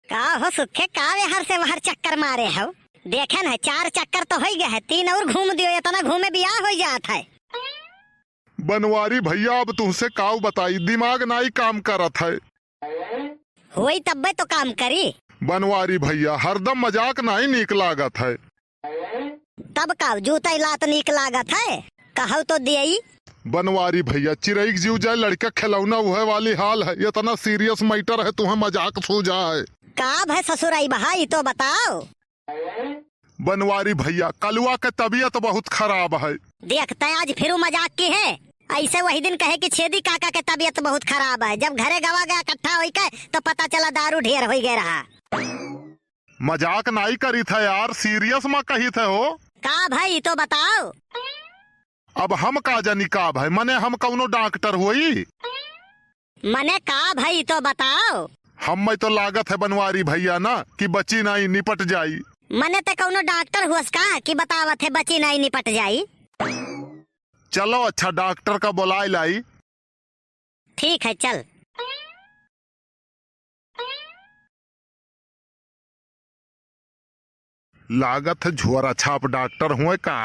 का हो सुखे का हर से वहर चक्कर मारे हो? देखे न 4 चक्कर तो हो गए है, 3 और घूम दियो, इतना घूमे बियाह हो जात है। बनवारी भैया अब तुमसे काऊ बताई, दिमाग नाई काम करत है। होई तब्बे तो काम करी। बनवारी भैया हरदम मजाक नहीं नीक लागत है। तब का जूता लात नीक लागत है, कहू तो दियई। बनवारी भैया चिरई जीव जाए लड़का खिलौना हुए वाली हाल है, इतना सीरियस मैटर है तुम्हें मजाक सो जाए। का भाई ससुराई बहाई तो बताओ। बनवारी भैया कलुआ के तबीयत बहुत खराब है। देखते आज फिर मजाक की है, ऐसे वही दिन कहे कि छेदी काका के तबीयत बहुत खराब है, जब घरे गवा गया इकट्ठा हो के तो पता चला दारू ढेर हो गया रहा। मजाक नहीं करी था यार, सीरियस में कही थे हो। का भाई तो बताओ। अब हम का जानी का भाई, मने हम कौनो डॉक्टर हुई? मने का भाई तो बताओ। हम में तो लागत है बनवारी भैया ना कि बची नहीं निपट जाई। मने ते कौनो डॉक्टर हुआ का कि बतावत है बची नहीं निपट जाई। चलो अच्छा डॉक्टर का बुलाई लाई। ठीक है चल। लागत है झुआरा छाप डॉक्टर हुए का।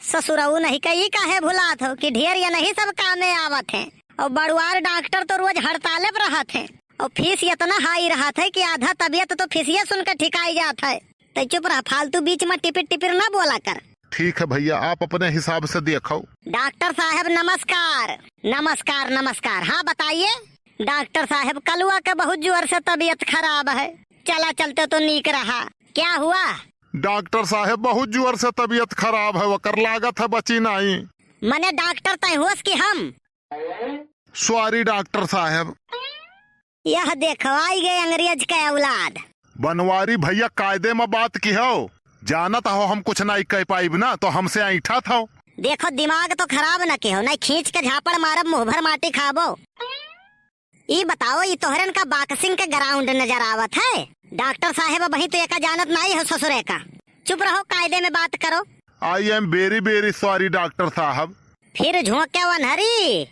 ससुराऊ नहीं कही काहे भुलात हो कि ढेर या नहीं सब कामे आवत हैं, और बड़ुआर डॉक्टर तो रोज हड़ताले पर रहत हैं, और फीस इतना हाई रहा था कि आधा तबीयत तो फीसिया सुनकर ठिकाई जाता है। तो चुप रहा, फालतू बीच में टिपिर टिपिर ना बोला कर। ठीक है भैया आप अपने हिसाब से देखो। डॉक्टर साहब नमस्कार। नमस्कार नमस्कार। हाँ बताइए। डॉक्टर साहब कलुआ के बहुत जोर से तबीयत खराब है, चला चलते तो नीक रहा, क्या हुआ? डॉक्टर साहब बहुत जोर से तबीयत खराब है, वकर लागत है बची नहीं। मने डॉक्टर तय होश की हम। सॉरी डॉक्टर साहब। यह देखो आई गए अंग्रेज के औलाद। बनवारी भैया कायदे में बात की हो, जानत हो हम कुछ नहीं कह पाइब ना तो हमसे ऐठा था। देखो दिमाग तो खराब न के हो, नहीं खींच के झापड़ मारब मुँह भर माटी खाबो। ये बताओ ये तोहरन का बाक्सिंग के ग्राउंड नजर आवत है? डॉक्टर साहब वही तो एका जानत नहीं हो ससुरे का। चुप रहो, कायदे में बात करो। I am very very sorry doctor साहब। फिर झोंके वनहरी।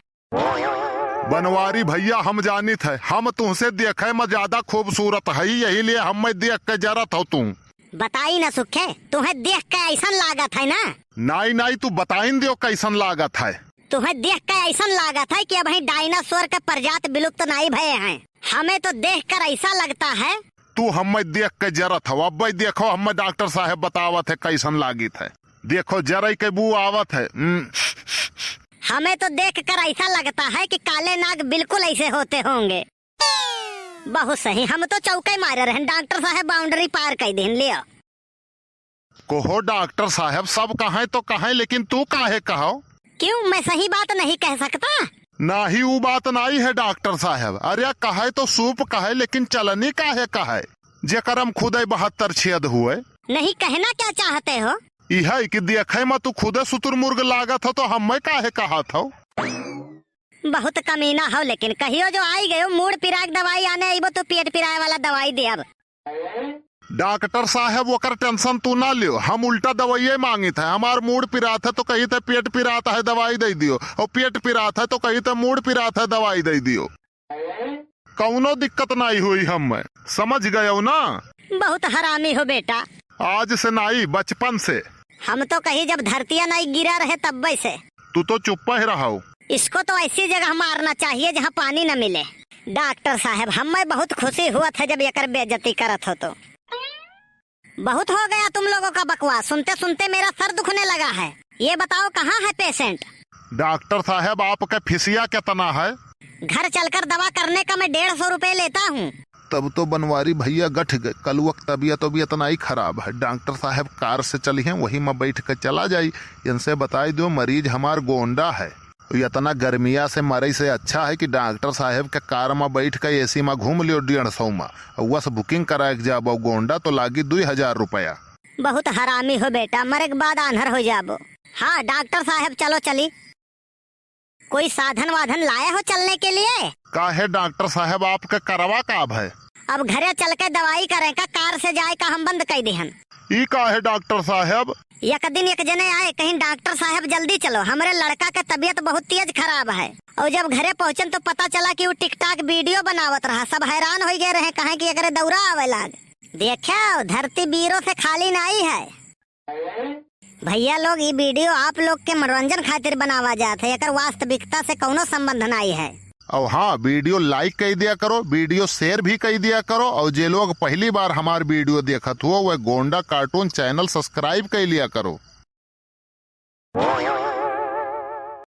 बनवारी भैया हम जानित है, हम तुमसे देखे में ज्यादा खूबसूरत है, यही लिए हम में देख के जरत हो तुम। बताई न सुखे, तुम्हें देख के ऐसा लागत है ना? नहीं नहीं तू बताइन दियो कैसन लागत है। तुम्हें देख के ऐसा लागत है कि अब डायनासोर के प्रजाति विलुप्त नहीं भये हैं। हमें तो देख कर ऐसा लगता है। तू हमें देख के जरत हो, अब देखो हमें डॉक्टर साहब बतावत है कैसन लागित है। देखो जरा के बू आवत है। हमें तो देख कर ऐसा लगता है कि काले नाग बिल्कुल ऐसे होते होंगे। बहुत सही, हम तो चौके मारे रहे। डॉक्टर साहब बाउंड्री पार कर दिन लियो। कोहो डॉक्टर साहब सब कहे तो कहे, लेकिन तू काहे कहो? क्यों, मैं सही बात नहीं कह सकता? नहीं वो बात नहीं है डॉक्टर साहब। अरे कहे तो सूप कहे, लेकिन चलनी काहे कहे? जेकर खुद 72 छेद हुए। नहीं कहना क्या चाहते हो? यह कि देखे में तू खुद शुतुरमुर्ग लागत हो तो हम काहे कहा था। बहुत कमीना हो, लेकिन कहियो जो आई गयो मूड पिराक दवाई आने आइबो तो पेट पिराए वाला दवाई दे। अब डॉक्टर साहब वकर टेंशन तू ना लियो, हम उल्टा दवाई मांगित है। हमार मूड पिरात है तो कही थे पेट पिराता है दवाई दे दियो, और पेट पिरात है तो कही थे मूड पिरात है दवाई दे दियो। कौनो दिक्कत नहीं हुई, हम समझ गये ना। बहुत हरामी हो बेटा। आज से नहीं बचपन से। हम तो कहीं जब धरतिया नहीं गिरा रहे तब से। तू तो चुप ही रहो। इसको तो ऐसी जगह मारना चाहिए जहाँ पानी न मिले। डॉक्टर साहब हमें बहुत खुशी हुआ था जब ये बेइज्जती करत हो। तो बहुत हो गया तुम लोगों का बकवास, सुनते सुनते मेरा सर दुखने लगा है। ये बताओ कहाँ है पेशेंट? डॉक्टर साहब आपका फीसिया कितना है? घर चलकर दवा करने का मैं 150 रुपए लेता हूँ। तब तो बनवारी भैया गठ गए, कल वक्त तबीयत इतना ही खराब है। डॉक्टर साहब कार से चली हैं, वही में बैठ कर चला जाई। इनसे बताई दो मरीज हमार गोंडा है, इतना गर्मिया से मरे से अच्छा है कि डॉक्टर साहब के कार में बैठ कर एसी में घूम लियो 150 में, वह बुकिंग करा के जाबो गोंडा तो लागी 2000 रुपया। बहुत हरामी हो बेटा, मरे के बाद आन्हर हो जाबो। हाँ डॉक्टर साहब चलो चली। कोई साधन वाधन लाए हो चलने के लिए? का है डॉक्टर साहब आपके करवा काब है? अब घरे चल के दवाई करे का, कार से जाए का हम बंद कर दिहन। ई का है डॉक्टर साहब? एक दिन एक जने आए, कहीं डॉक्टर साहब जल्दी चलो, हमारे लड़का का तबीयत बहुत तेज खराब है। और जब घरे पहुंचन तो पता चला कि वो टिकटॉक वीडियो बनावत रहा। सब हैरान हो गए रहे, कहे कि एकरे दौरा आवे लाग। देखा धरती वीरों से खाली नहीं है भैया लोग। ये वीडियो आप लोग के मनोरंजन खातिर बनावा जात है, एकर वास्तविकता से कोनो संबंध नहीं है। और हाँ, वीडियो लाइक कर दिया करो, वीडियो शेयर भी कर दिया करो। और जे लोग पहली बार हमार वीडियो देखत हुआ वह गोंडा कार्टून चैनल सब्सक्राइब कर लिया करो।